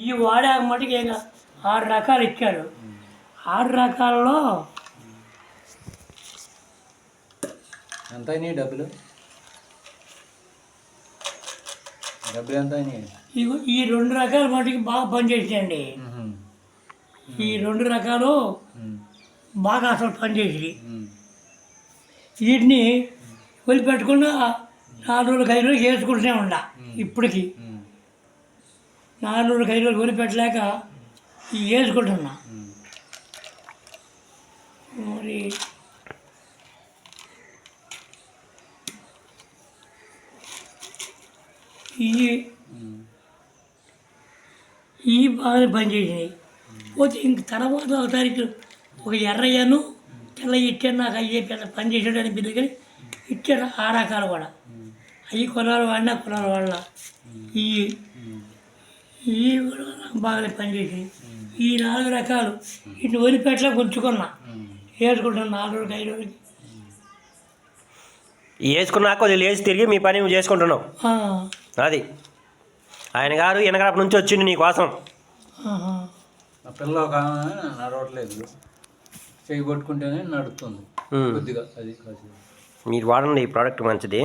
ఈ వాడాక మటుకు ఇంకా 6 రకాలు ఇచ్చారు. 6 రకాలలో ఎంత అయినాయి డబ్బులు ఎంత అయినాయి? ఈ 2 రకాల మటుకు బాగా పనిచేసాయండి. ఈ 2 రకాలు బాగా అసలు పనిచేసి వీటిని వదిలిపెట్టకుండా 4 రోజులకు 5 రోజులు వేసుకుంటూనే ఉండ. ఇప్పటికి 4 రోజులకు 5 రోజులు వదిలిపెట్టలేక వేసుకుంటున్నా. మరి ఈ బాగా పనిచేసినాయి. పోతే ఇంక తర్వాత ఒక తారీఖు ఒక ఎర్రయ్యను తెల్ల ఇచ్చాను. నాకు అయ్యే పెద్ద పని చేసాడు అనిపించింది, కానీ ఇచ్చాడు 6 రకాలు కూడా. అవి కొనాలి వాడినా కొనాలి వాళ్ళ ఈ కూడా నాకు బాగా పనిచేసాయి. ఈ 4 రకాలు వీటిని వదిలిపెట్టలేక ఉంచుకున్నా, వేసుకుంటాను 4 రోజులకి 5 రోజులకి. వేసుకున్నాక కొద్దిగా లేచి తిరిగి మీ పని నువ్వు చేసుకుంటున్నావు. అది ఆయన గారు వెనకడప్పటి నుంచి వచ్చిండు నీ కోసం. ఆ పిల్ల ఒక ఆమె నడవట్లేదు, చేయి కొట్టుకుంటేనే నడుస్తుంది కొద్దిగా. అది మీరు వాడండి, ఈ ప్రోడక్ట్ మంచిది.